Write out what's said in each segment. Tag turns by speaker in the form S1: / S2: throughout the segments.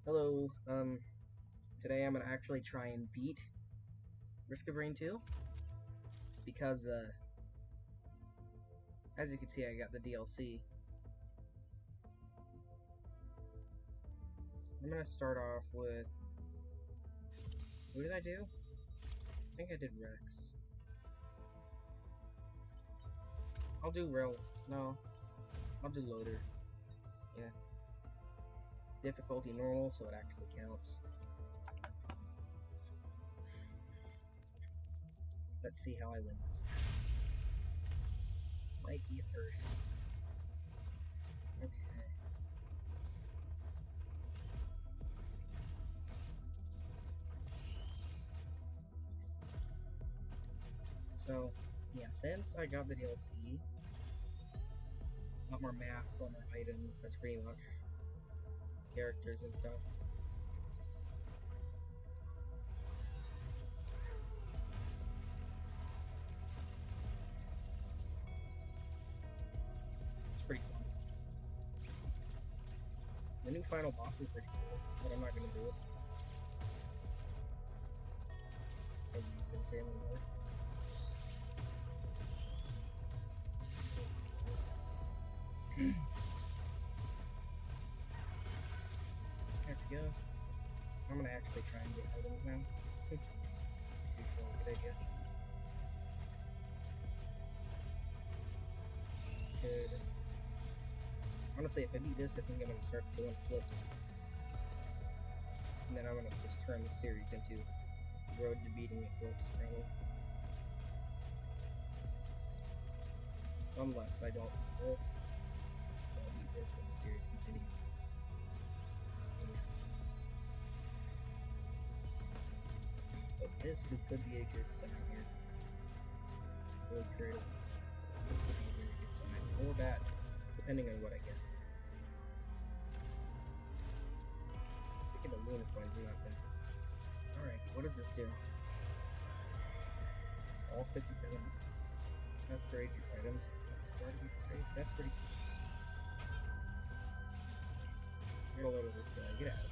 S1: Hello, today I'm gonna actually try and beat Risk of Rain 2, because, as you can see, I got the DLC. I'm gonna start off with... Who did I do? I think I did Rex. I'll do No. I'll do Loader. Yeah. Difficulty normal, so it actually counts. Let's see how I win this. Might be a first. Okay. So, yeah, since I got the DLC, a lot more maps, a lot more items, that's pretty much characters and stuff. It's pretty fun. The new final boss is pretty cool, but I'm not gonna do it. It's insanely hard. There we go. I'm gonna actually try and get items now. It's usually a good idea. Good. Honestly, if I beat this, I think I'm gonna start doing flips. And then I'm gonna just turn the series into Road to Beating It Flips, probably. Unless I don't beat this. I'll beat this and the series continues. Yeah. But this could be a good sign here. Really creative. This could be a very good sign. Or bad, depending on what I get. Get a lunar coin, do not think. Alright, what does this do? It's all 57. Upgrade your items at the start of each stage. That's pretty cool. Get a load of this guy. Get out of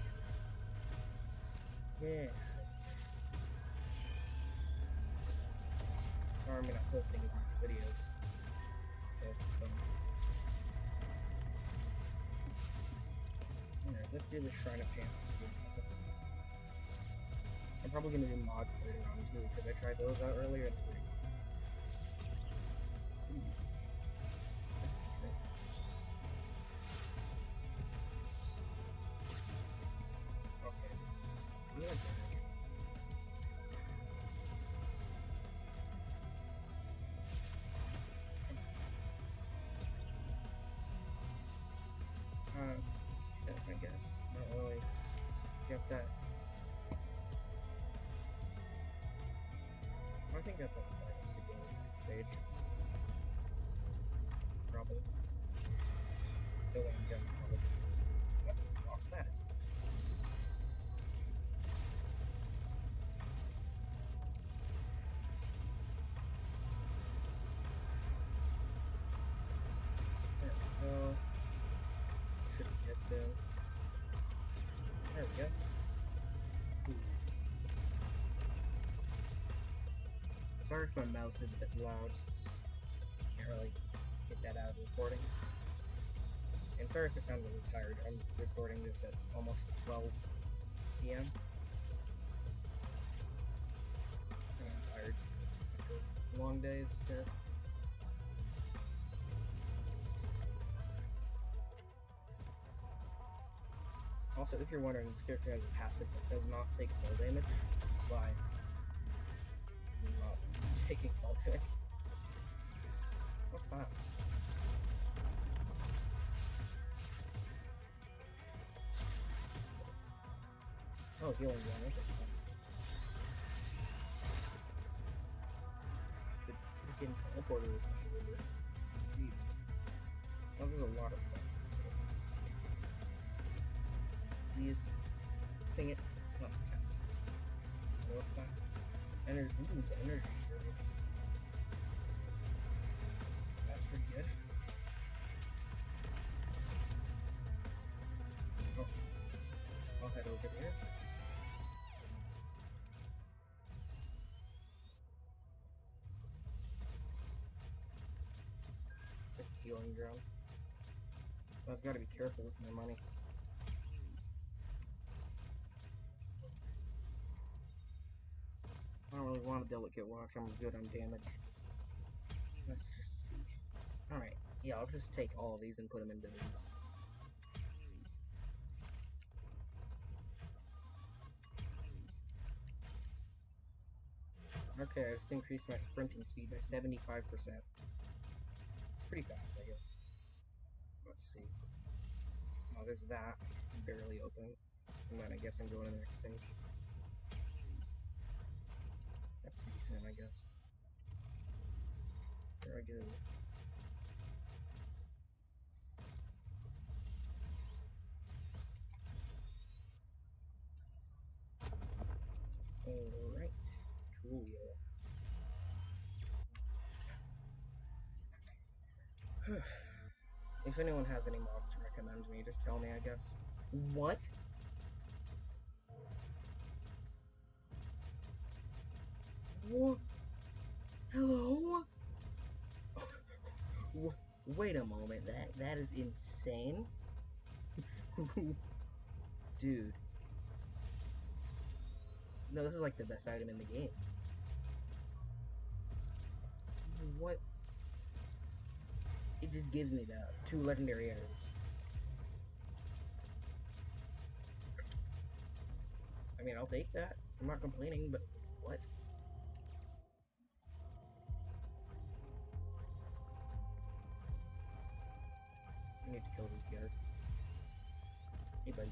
S1: here. Yeah. Sorry, I'm not posting as much videos. But, alright, let's do the Shrine of Chance. I'm probably gonna do mod 31 too, because I tried those out earlier and they're okay. Yeah, it's safe, I guess. Not really get that. I think that's enough items to go to the next stage. Probably. Till I'm done, probably. That's boss status. There we go. Shouldn't get soon. There we go. Ooh. Sorry if my mouse is a bit loud. Can't really get that out of the recording. And sorry if I sound a little tired. I'm recording this at almost 12 p.m. And I'm tired after a long day of stuff. Also, if you're wondering, this character has a passive that does not take fall damage. That's why I'm not taking fall damage. What's that? Oh, healing damage. That's fun. The freaking teleporter. Jeez. Oh, there's a lot of stuff. These. Ping it. Not test. What's that? Energy. Ooh, the energy. That's pretty good. Oh. I'll head flying drone. But I've got to be careful with my money. I don't really want a delicate watch. I'm good on damage. Let's just see. Alright. Yeah, I'll just take all of these and put them into these. Okay, I just increased my sprinting speed by 75%. Pretty fast, I guess. Let's see. Oh, there's that. Barely open. And then I guess I'm going to the next stage. That's decent, I guess. Very good. Alright. Coolio. If anyone has any mods to recommend me, just tell me, I guess. What? What? Hello? Wait a moment, that is insane. Dude. No, this is like the best item in the game. What? It just gives me that. 2 legendary items. I mean, I'll take that. I'm not complaining, but what? I need to kill these guys. Hey, buddy.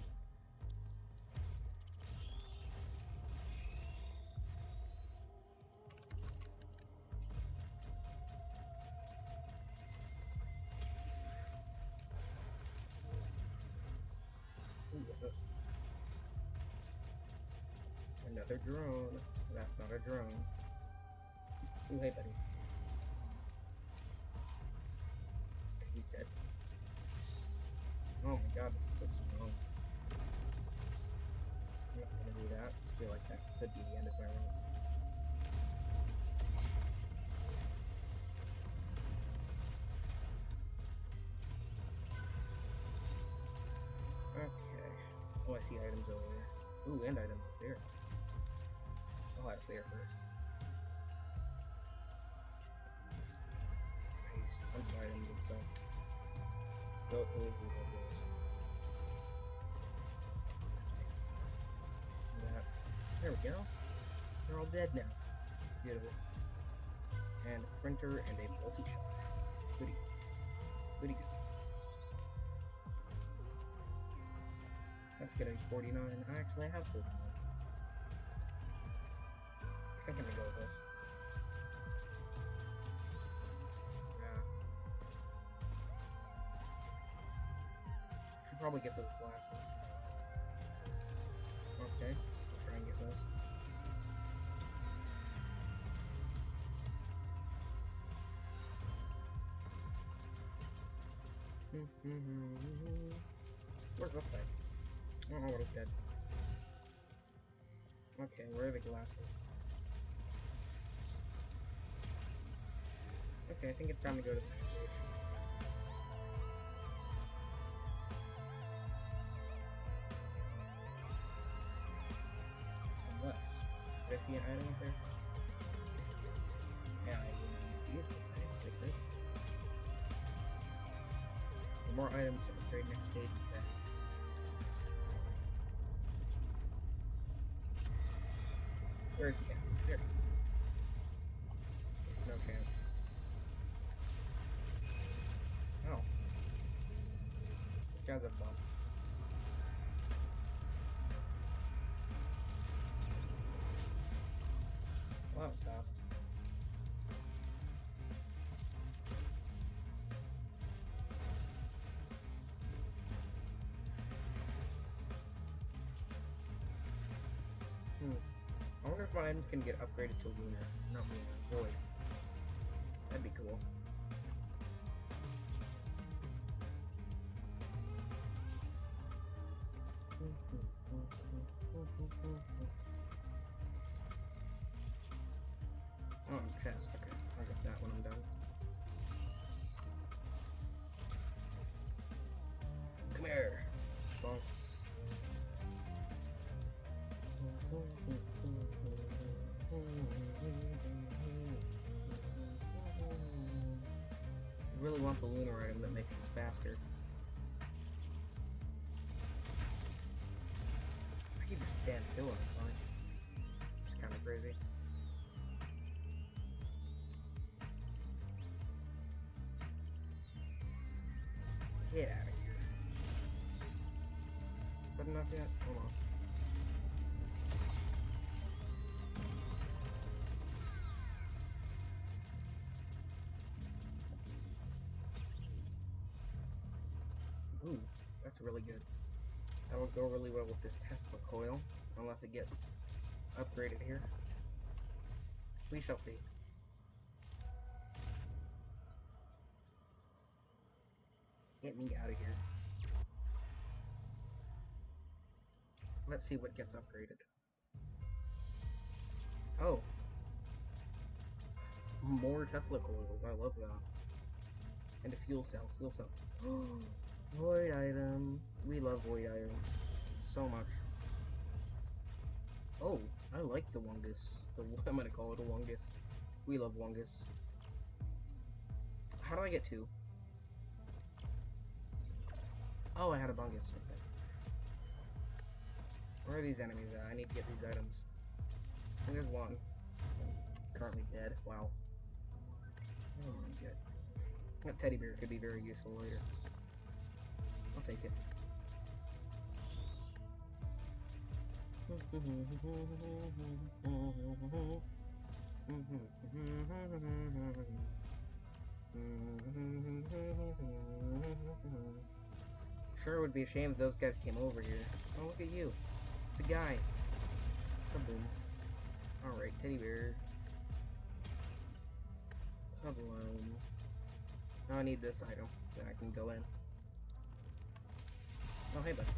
S1: Ooh, what's this? Another drone. That's not a drone. Ooh, hey, buddy. He's dead. Oh my god, this is so strong. I'm not gonna do that. I feel like that could be the end of my run. Okay. Oh, I see items over there. Ooh, and items up there. I'll have there first. Nice. Tons of items and stuff. Go, those. That. There we go. They're all dead now. Beautiful. And a printer and a multi-shot. Goody. Goody good. That's gonna be 49. I have 49. I think I'm gonna go with this. Yeah. Should probably get those glasses. Okay. I'll try and get those. Where's this thing? Oh, what is dead? Okay, where are the glasses? Okay, I think it's time to go to the next stage. Unless, did I see an item up there? Yeah, I didn't use it. I didn't take this. The more items to upgrade next stage, the better. Where's the cat? There it is. No chance. Oh. This guy's a bum. Well, that was fast. I wonder if my items can get upgraded to Lunar. Not Lunar, Void. That'd be cool. Oh, chest. Okay, I'll get that when I'm done. really want the lunar item that makes us faster. I can just stand still on it, fine. It's kind of crazy. Get out of here. Good enough yet? Hold on. Ooh, that's really good. That will go really well with this Tesla coil, unless it gets upgraded here. We shall see. Get me out of here. Let's see what gets upgraded. Oh. More Tesla coils. I love that. And a fuel cell. Fuel cell. Void item. We love void items. So much. Oh, I like the Wungus. I'm gonna call it a Wungus. We love Wungus. How do I get two? Oh, I had a Bungus. Okay. Where are these enemies at? I need to get these items. I think there's one. Currently dead. Wow. Oh my god. That teddy bear could be very useful later. I'll take it. Sure would be a shame if those guys came over here. Oh, look at you. It's a guy. Kaboom. Alright, teddy bear. Kaboom. Now I need this item. Then I can go in. Oh, hey, buddy.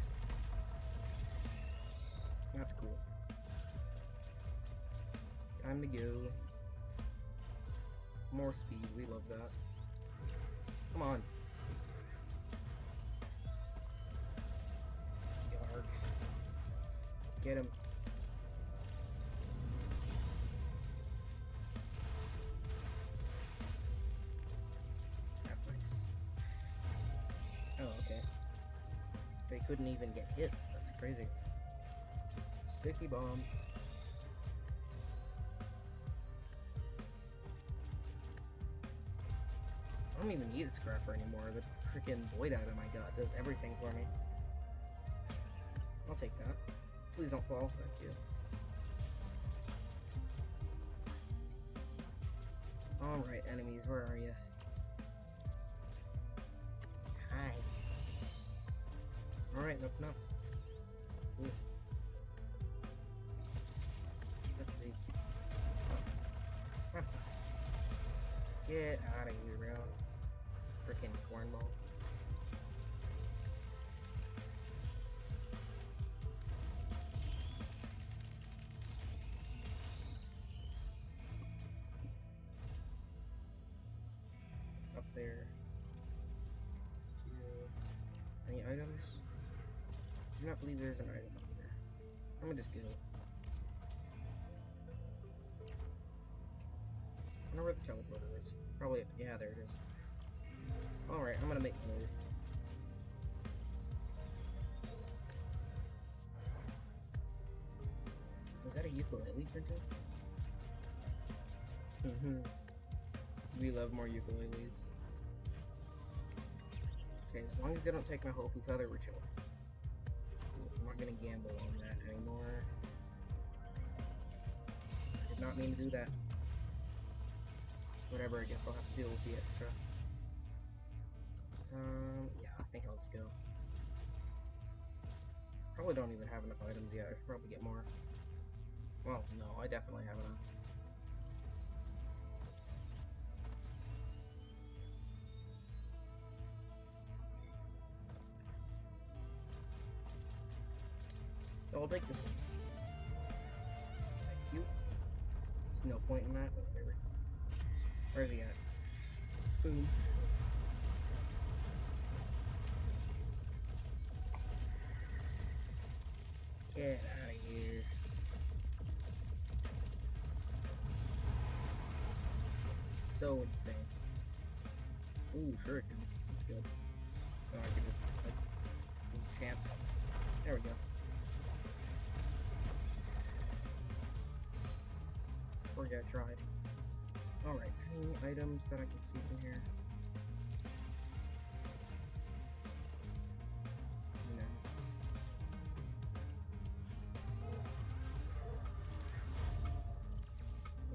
S1: That's cool. Time to go. More speed. We love that. Come on. Yarg. Get him. That's nice. Oh, okay. They couldn't even get hit. That's crazy. Sticky bomb. I don't even need a scrapper anymore. The freaking void item I got does everything for me. I'll take that. Please don't fall. Thank you. Alright, enemies, where are you? Hi. Alright, that's enough. Ooh. Let's see. Oh, that's not. Get out of here, bro. Freaking cornball. Up there. Any items? I do not believe there's an item up there. I'm gonna just go. I wonder where the teleporter is. Probably, yeah, there it is. Alright, I'm gonna make a move. Was that a ukulele printer? We love more ukuleles. Okay, as long as they don't take my Hopu Feather, we're chilling. I'm not gonna gamble on that anymore. I did not mean to do that. Whatever, I guess I'll have to deal with the extra. Yeah, I think I'll just go. Probably don't even have enough items yet. I should probably get more. Well, no, I definitely have enough. So I'll take this one. Thank you. There's no point in that, but whatever. Where's he at? Boom. Get out of here. So insane. Ooh, shuriken. That's good. So I could just, like, chance. There we go. Poor guy tried. Alright, any items that I can see from here? No.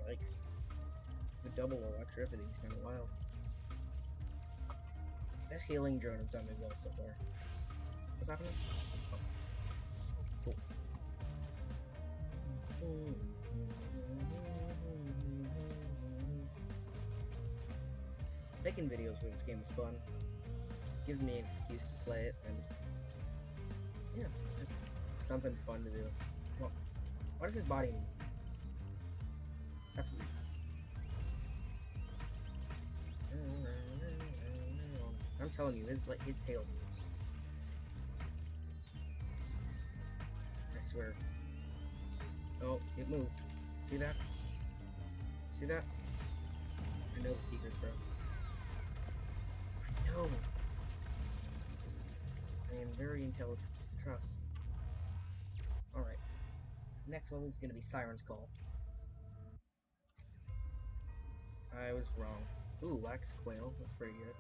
S1: Yikes. The double electricity is kind of wild. This healing drone has done me well so far. What's happening? Oh. Cool. Making videos for this game is fun. Gives me an excuse to play it, and yeah, just something fun to do. Well, what does his body mean? That's weird. I'm telling you, his tail moves. I swear. Oh, it moved. See that? See that? I know the secrets, bro. I know. I am very intelligent. Trust. Alright. Next one is gonna be Siren's Call. I was wrong. Ooh, Wax Quail. That's pretty good.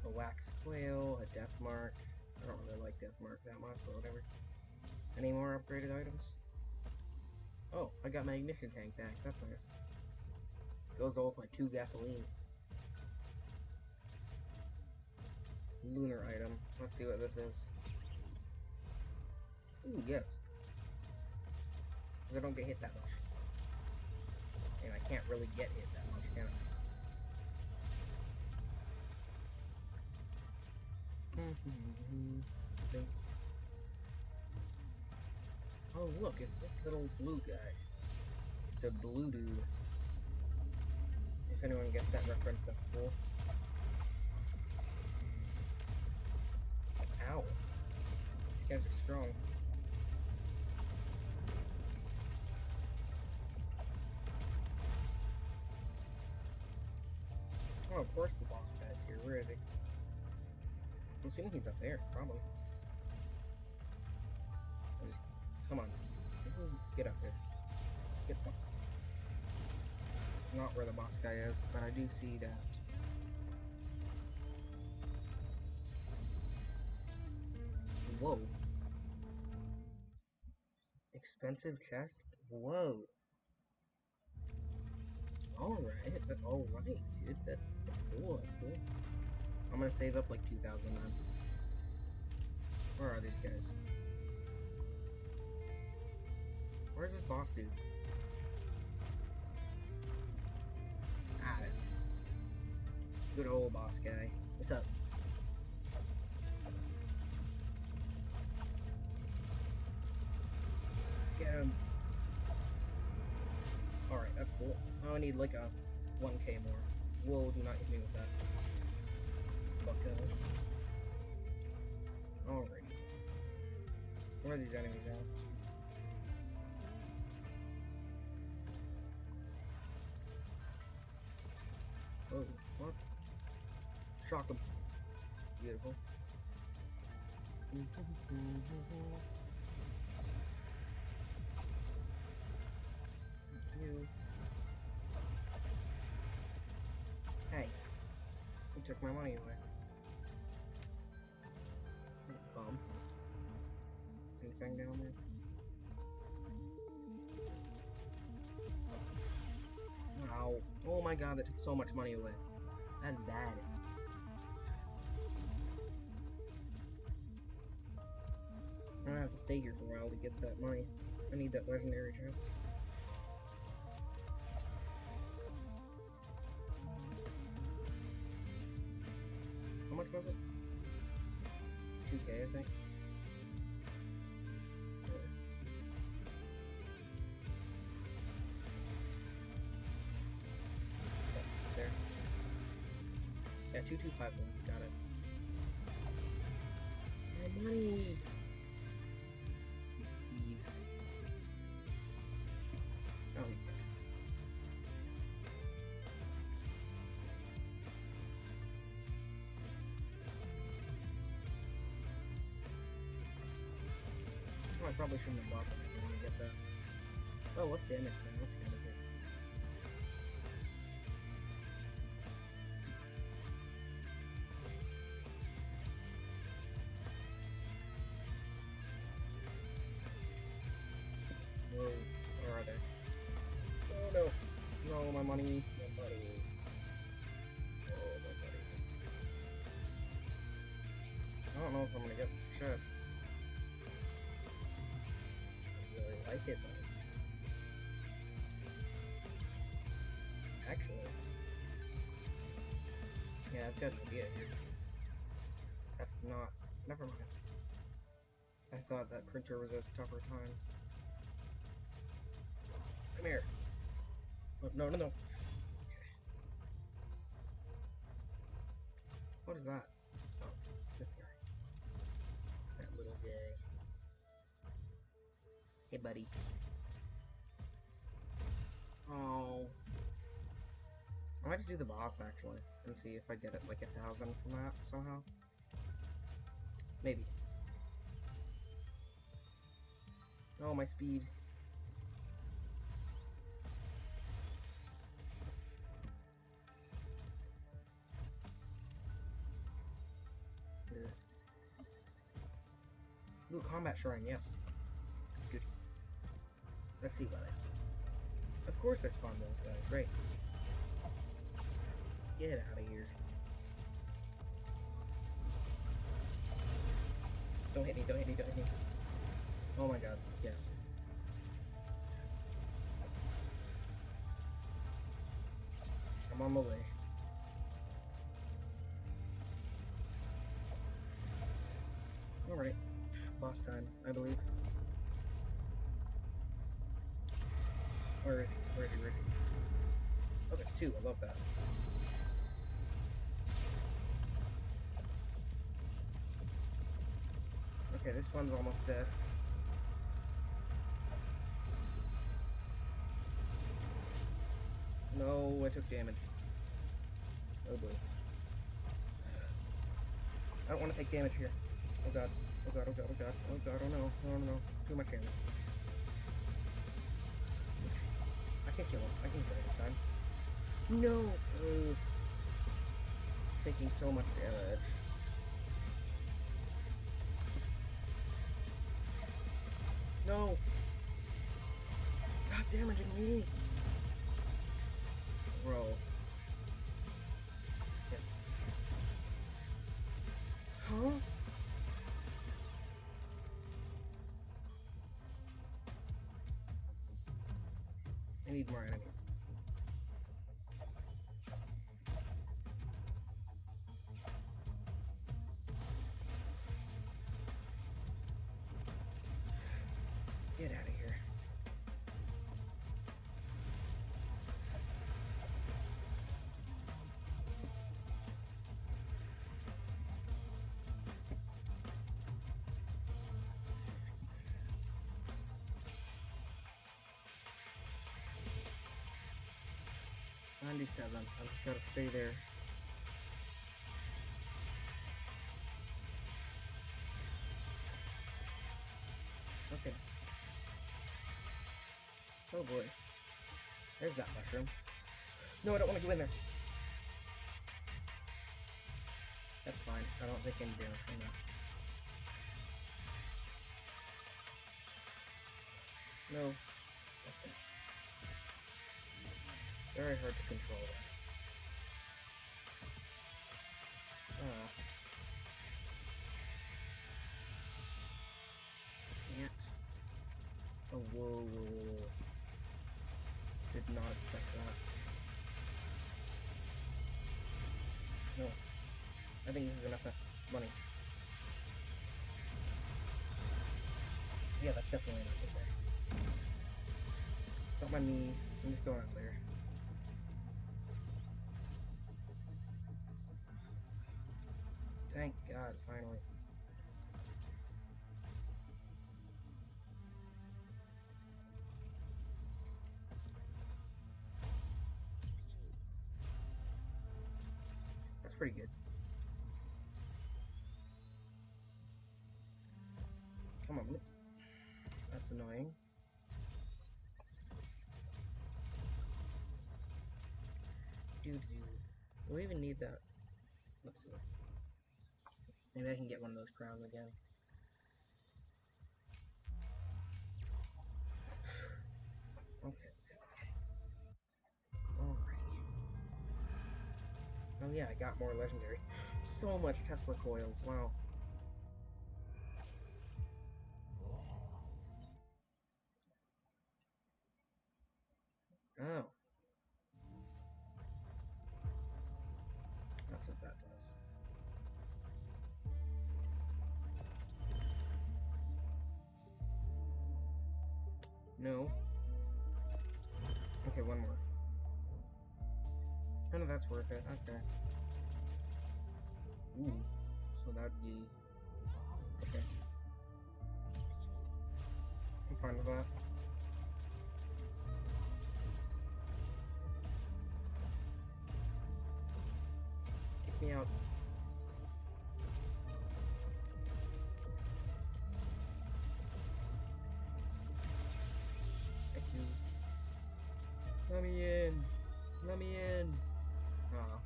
S1: A Wax Quail, a Death Mark. I don't really like Death Mark that much, but whatever. Any more upgraded items? Oh, I got my ignition tank back. That's nice. Goes all with my 2 gasolines. Lunar item. Let's see what this is. Ooh, yes. Because I don't get hit that much. And I can't really get hit that much, can I? Oh look, it's this little blue guy. It's a blue dude. If anyone gets that reference, that's cool. Ow. These guys are strong. Oh, of course the boss guy's here. Where is he? I'm assuming he's up there, probably. Come on. Get up there. Get up. Not where the boss guy is, but I do see that. Whoa. Expensive chest? Whoa. Alright, dude. That's cool, that's cool. I'm gonna save up like 2,000 then. Where are these guys? Where's this boss dude? Ah, there he is. Good old boss guy. What's up? Get him. Alright, that's cool. Now I need like a 1k more. Whoa, do not hit me with that. Bucko. Alright. Where are these enemies at? Oh, what? Shock him. Beautiful. You. Hey, you took my money away. Bum. Anything down there? Ow. Oh my god, that took so much money away. That is bad. I'm gonna have to stay here for a while to get that money. I need that legendary chest. How much was it? 2k, I think. There. Yeah, 2251. Got it. My money! Steve. Oh, he's dead. I probably shouldn't have bought them. I didn't get that. Oh, what's damage then? That's kind of good. Whoa, where are they? Oh no! No, my money. My money. Oh, my money. I don't know if I'm gonna get this chest. I really like it though. Actually. Yeah, I've got an idea here. That's not... Never mind. I thought that printer was at tougher times. Come here. Oh, no, no, no. Okay. What is that? Oh, this guy. It's that little guy. Hey, buddy. Oh. I might just do the boss, actually, and see if I get it like 1,000 from that somehow. Maybe. Oh, my speed. Ugh. Ooh, combat shrine, yes. Good. Let's see what I spawn. Of course I spawned those guys, great. Get out of here. Don't hit me, don't hit me, don't hit me. Oh my god, yes. I'm on my way. Alright. Boss time, I believe. Where is he? Where is he? Where is he? Oh, there's two. I love that. Okay, this one's almost dead. No, I took damage. Oh boy. I don't want to take damage here. Oh god. Oh god, oh god, oh god. Oh god, oh no. Oh no. Too much damage. I can kill him. I can kill him this time. No! Oh. Taking so much damage. No! Stop damaging me! Bro. Yes. Huh? I need more enemies. Get out of here. I just gotta stay there. Okay. Oh boy. There's that mushroom. No, I don't want to go in there. That's fine. I don't take any damage from that. No. Okay. Very hard to control that. Oh. Can't. Oh, whoa, whoa, whoa. Did not expect that. No. I think this is enough money. Yeah, that's definitely enough right there. Don't mind me. I'm just going up there. Thank God, finally. That's pretty good. Come on. That's annoying. Do we even need that? Let's see. Maybe I can get one of those crowns again. Okay. Alrighty. Oh yeah, I got more legendary. So much Tesla coils, wow. Oh. That's what that does. No. Okay, one more. None of that's worth it, okay. Ooh. So that'd be... Okay. I'm fine with that. Kick me out. Thank you. Let me in. Let me in. Aw.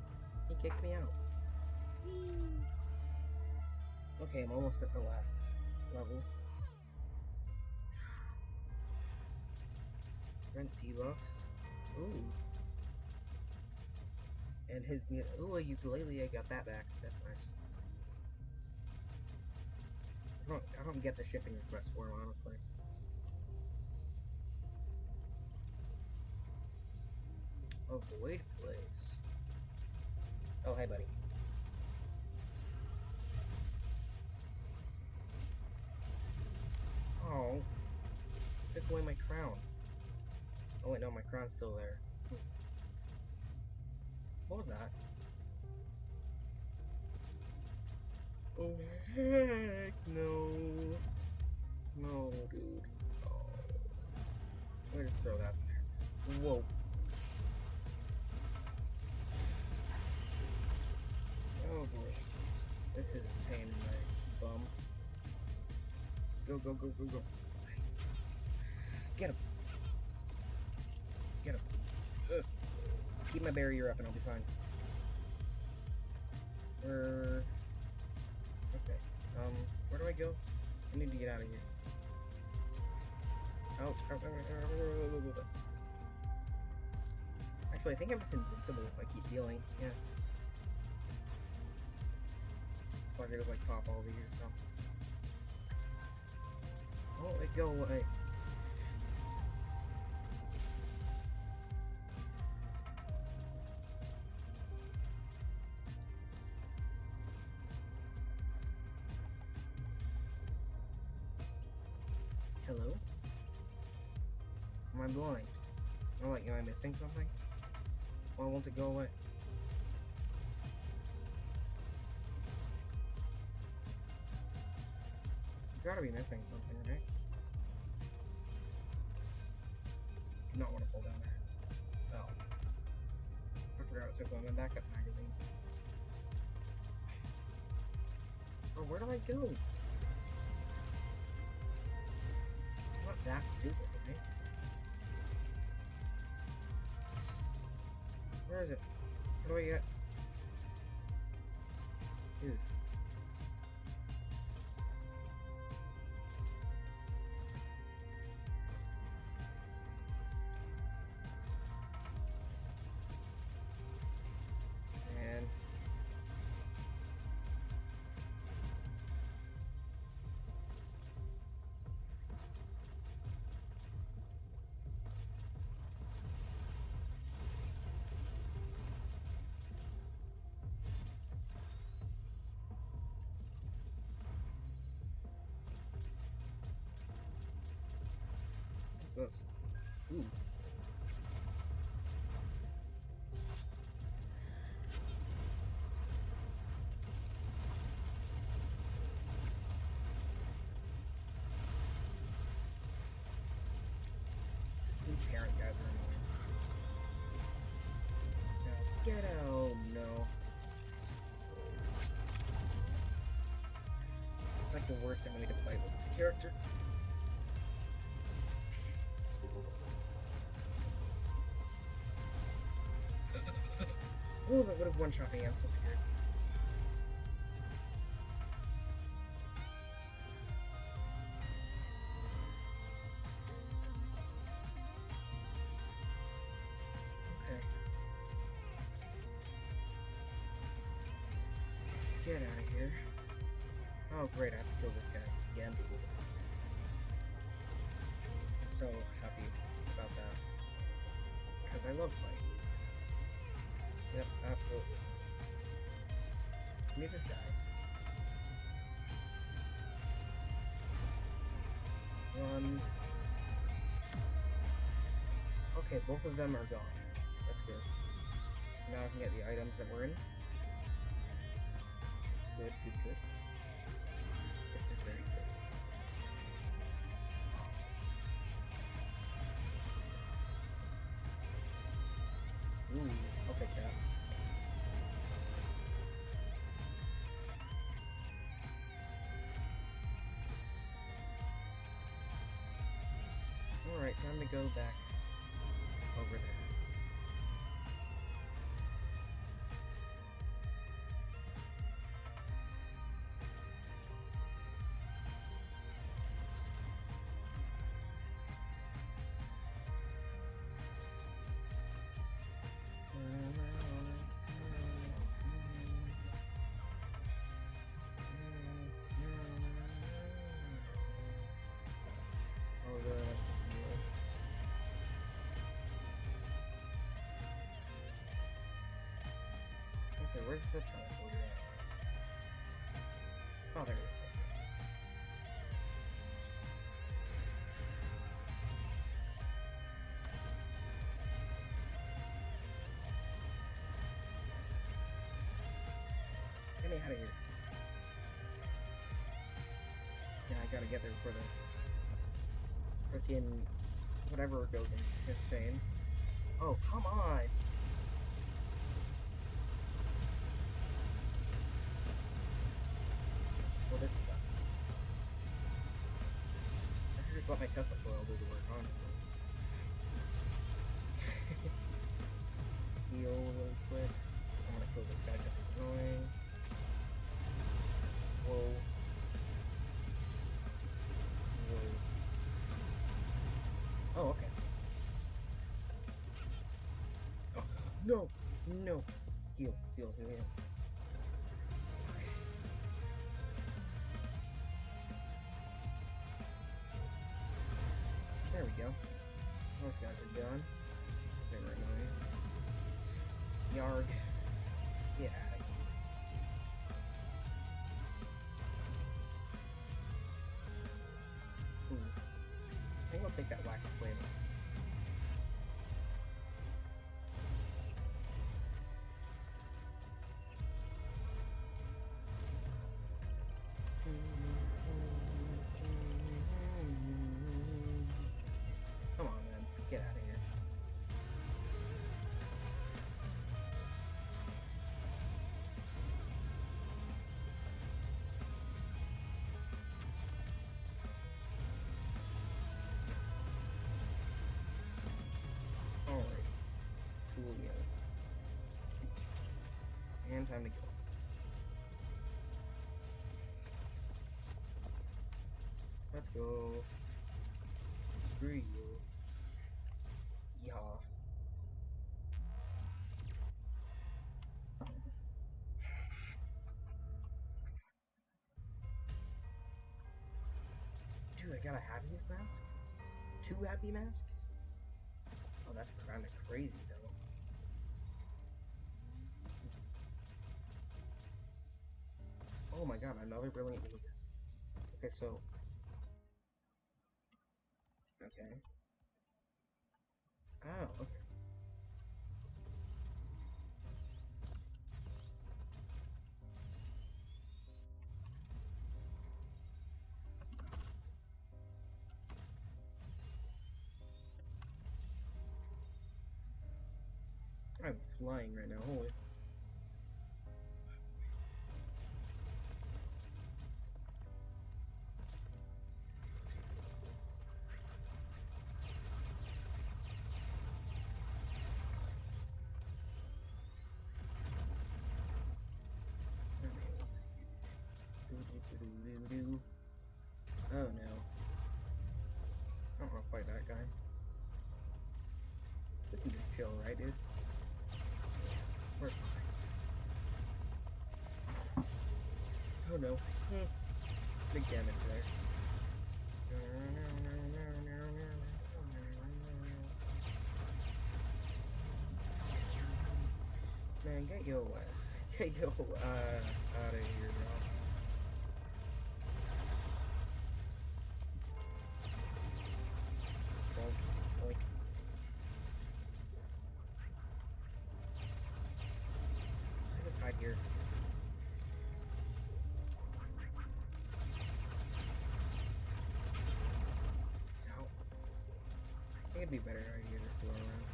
S1: He kicked me out. Whee. Okay, I'm almost at the last level. Rent debuffs. Ooh. And his ooh, a ukulele, I got that back. That's nice. I don't get the shipping request for him, honestly. Avoid place. Oh, hey, buddy. Oh. Took away my crown. Oh, wait, no, my crown's still there. What was that? Oh, heck no. No, dude. Oh. I'm gonna just throw that in there. Whoa. Oh boy. This is a pain in my bum. Go, go, go, go, go. Get him. Get him. Ugh. Keep my barrier up and I'll be fine. Okay. Where do I go? I need to get out of here. Oh. Actually, I think I'm just invincible if I keep healing. Yeah. Or I could just like pop all over here. So. Oh, let go away. Hello? Am I blind? Oh, like, am I missing something? Why won't it go away? You gotta be missing something, right? Do not want to fall down there. Oh. I forgot what took on my backup magazine. Oh, where do I go? I'm not that stupid, right? Where is it? Where do I get? Dude. Man. What's this? Ooh. These parent guys are annoying. No. Get out! No. It's like the worst enemy to fight with this character. Oh, that would have one-shot me. I'm so scared. Okay. Get out of here. Oh, great. I have to kill this guy again. I'm so happy about that. Because I love fighting. Yep, absolutely. Give me this guy. Run. Okay, both of them are gone. That's good. Now I can get the items that we're in. Good, good, good. This is very good. Awesome. Ooh, okay, chat. Alright, time to go back over there. Okay, where's the teleporter at? Oh, there it is. Get me out of here. Yeah, I gotta get there before the frickin' whatever goes insane. Oh, come on! Well, this sucks. I should just let my Tesla coil do the work, honestly. Heal really quick. I'm gonna kill this guy because he's annoying. Whoa. Whoa. Oh, okay. Oh, no! No! Heal, heal, heal, heal. There we go. Those guys are done. They were annoying. Yarg. Get out of here. Ooh. I think I'll take that wax flame. Come on, man. Get out of here. Alright. Coolio. And time to go. Let's go. Screw you. Yeah. Dude, I got a happiest mask? 2 happy masks? Oh, that's kinda crazy, though. Oh my god, another brilliant ninja. Okay, so... Okay. Oh, okay. I'm flying right now, holy. fight that guy. We can just chill, right, dude? We're fine. Oh no. Big damage there. Man, get your out of here, bro. Boink, boink. I just hide here. No. I think it'd be better idea just to go around.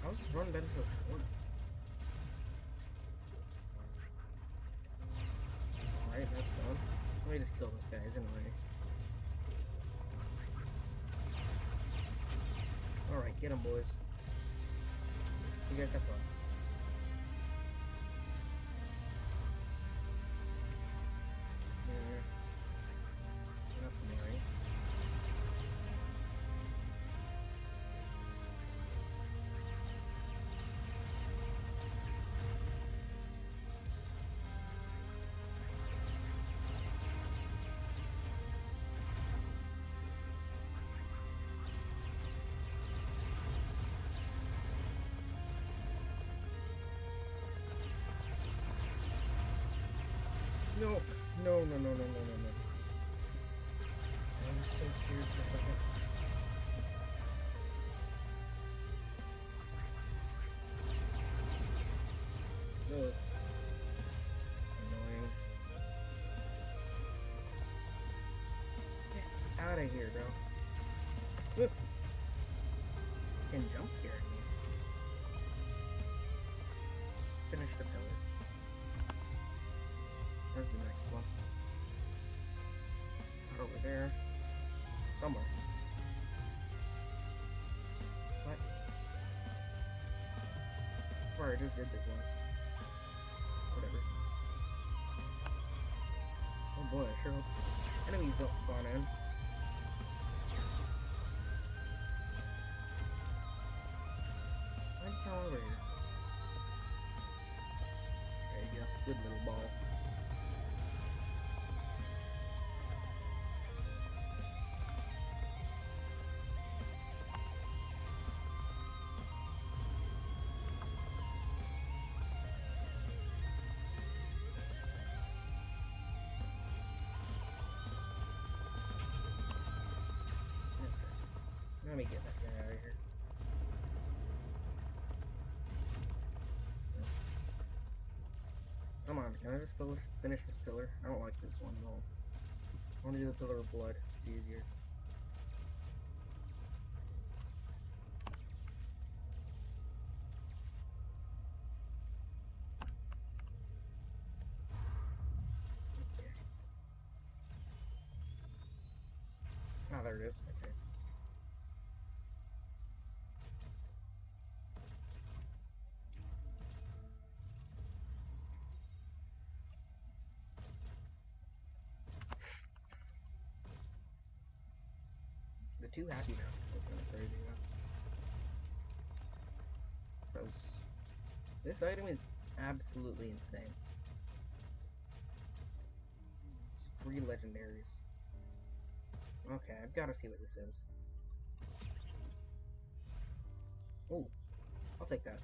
S1: I'll just run better to the corner. Alright, that's done. Let me just kill this guy, he's annoying. Alright, get him, boys. You guys have fun. That's annoying. No, no, no, no, no, no, no, no. I'm so serious for a second. No. Annoying. Get out of here, bro. Look. And jump scared me. Finish the pillar. Where's the next one? Not over there. Somewhere. What? I swear I just did this one. Whatever. Oh boy, I sure hope enemies don't spawn in. Why'd you come over here? There you go. Good little ball. Let me get that guy out of here. Come on, can I just finish this pillar? I don't like this one at all. I want to do the pillar of blood. It's easier. Okay. Ah, there it is. Okay. The two happy masks are kind of crazy now. Because this item is absolutely insane. It's free legendaries. Okay, I've got to see what this is. Oh, I'll take that.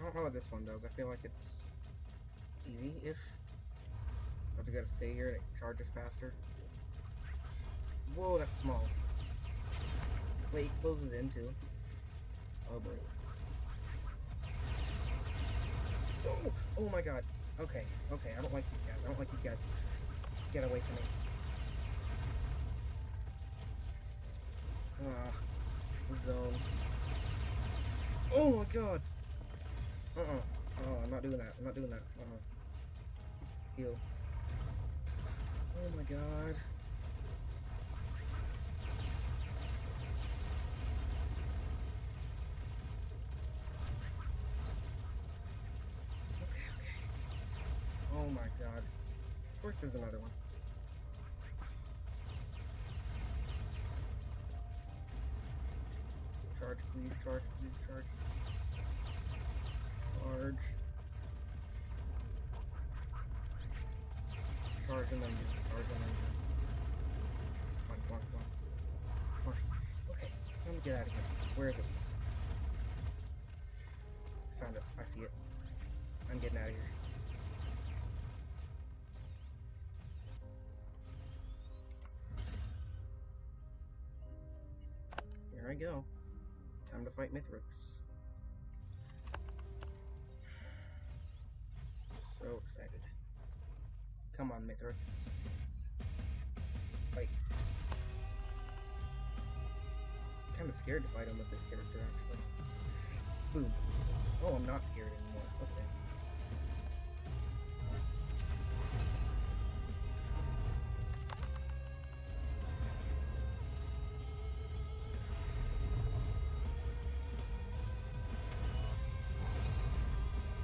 S1: I don't know what this one does. I feel like it's easy-ish. But you gotta stay here and it charges faster. Whoa, that's small. Wait, it closes in too. Oh boy. Oh, oh my god. Okay, okay, I don't like these guys. I don't like these guys. Get away from me. Zone. Oh my god! Oh, I'm not doing that. I'm not doing that. Heal. Oh my god. my god. Of course there's another one. Charge, please, charge, please, charge. Charge. Charge and then charge and then come on, come on, come on. Come on. Okay, let me get out of here. Where is it? Found it. I see it. I'm getting out of here. Here I go. Time to fight Mithrix. So excited. Come on, Mithrix. Fight. Kind of scared to fight him with this character, actually. Boom. Oh, I'm not scared anymore. Okay.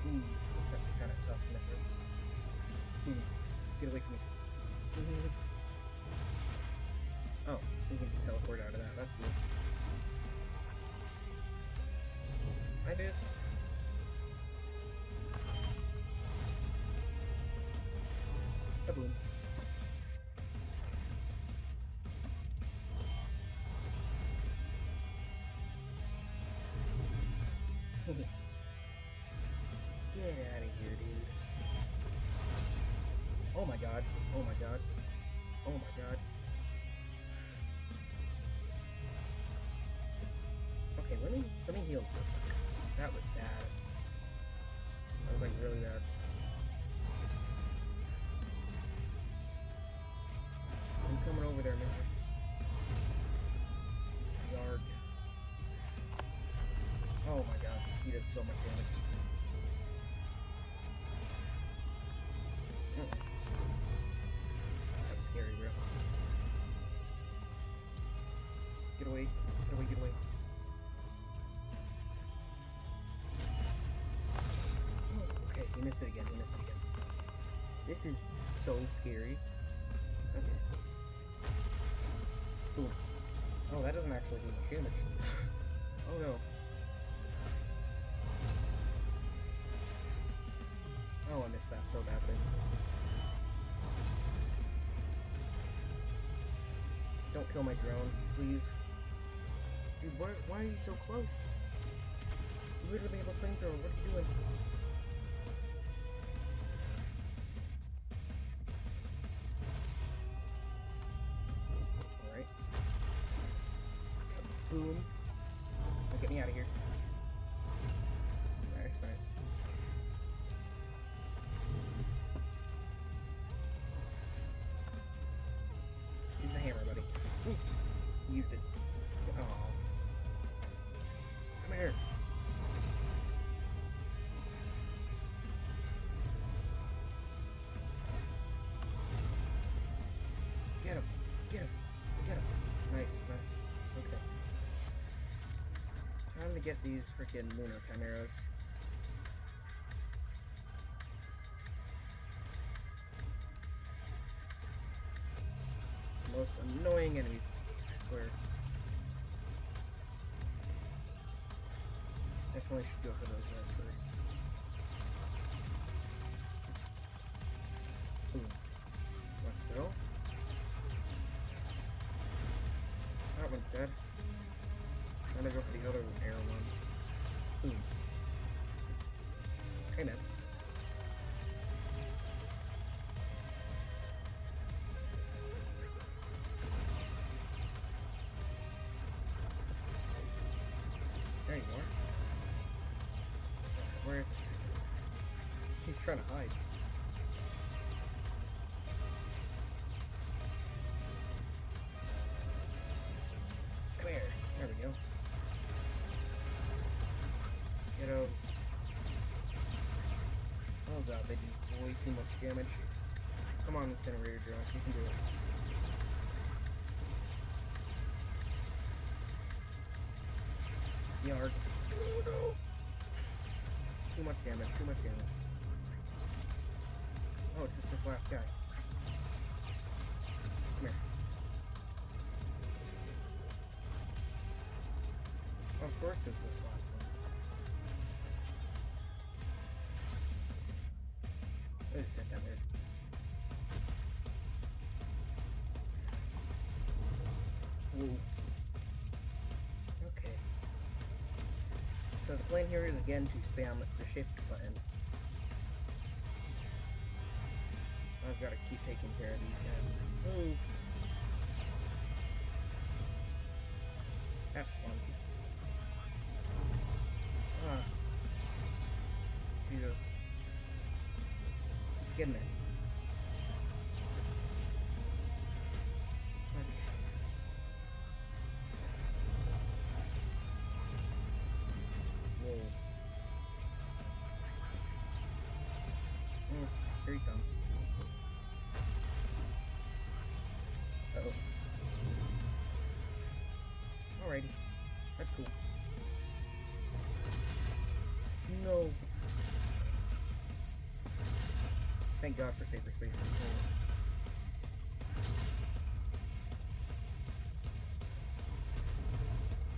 S1: Ooh, that's kind of tough, Mithrix. Get away from me. Oh, we can just teleport out of that. That's cool. Hi, Miss. Kaboom. Get out of here, dude. Oh my god. Oh my god. Oh my god. Okay, let me heal for a second. That was bad. That was like really bad. I'm coming over there, man. Yard. Oh my god, he does so much damage. That's scary, bro. Get away, get away, get away. Oh, okay, he missed it again, he missed it again. This is so scary. Okay. Boom. Oh, that doesn't actually do much damage. Oh no. Oh, I missed that so badly. Don't kill my drone, please. Dude, why are you so close? You literally have a flamethrower, what are you doing? Alright. Boom. Now get me out of here. Nice, nice. Use the hammer, buddy. Ooh, used it. Oh. Come here. Get him. Get him. Get him. Nice, nice. Okay. Time to get these freaking Lunar Chimeras. Most annoying enemies, I swear. Definitely should go for those guys first. Boom. Let's go. That one's dead. I'm gonna go for the other air one. Boom. Hey man. There you are. Where's... He's trying to hide. Come here. There we go. Get out. Oh god, they do way too much damage. Come on, Incinerator Drone. You can do it. Yard. Oh no! Too much damage, too much damage. Oh, it's just this last guy. Come here. Of course it's this last one. I just set that there. Whoa. Okay. So the plan here is again to spam the shift button. I've got to keep taking care of these guys. Ooh. That's fun. Ah. Jesus. Get in there. Whoa. Here he comes. Uh-oh. Alrighty. That's cool. No. Thank God for safer space control.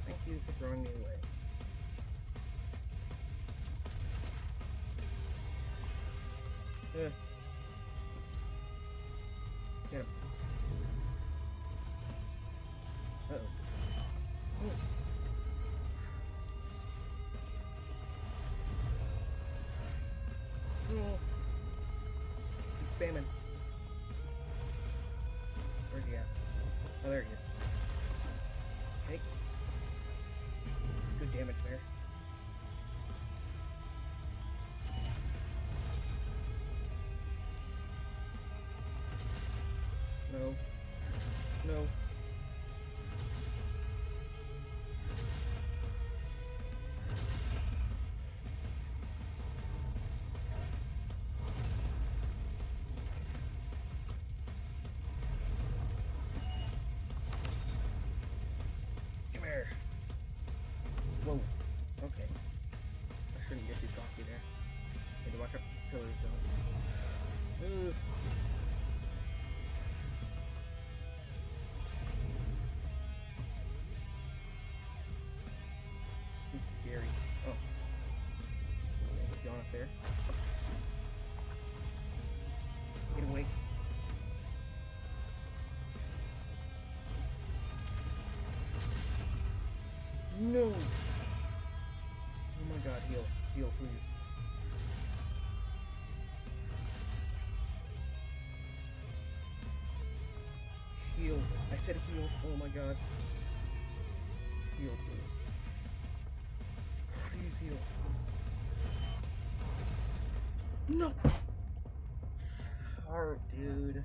S1: Thank you for throwing me away. Get him. Uh-oh. Keep spamming. Where's he at? Oh, there he is. Okay. Good damage there. No. No. Come here. Whoa. Okay. I shouldn't get too cocky there. Need to watch out for these pillars though. Ooh. He's scary. Oh. Get on up there. Get away. No! Oh my god, heal. Heal, please. Heal. I said heal. Oh my god. Heal, please. Please heal. No! Oh, dude.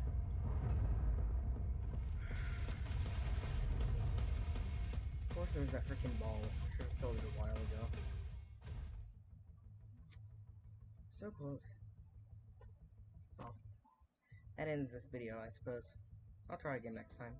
S1: Of course there's that freaking ball. I should have killed it a while ago. So close. Well, that ends this video, I suppose. I'll try again next time.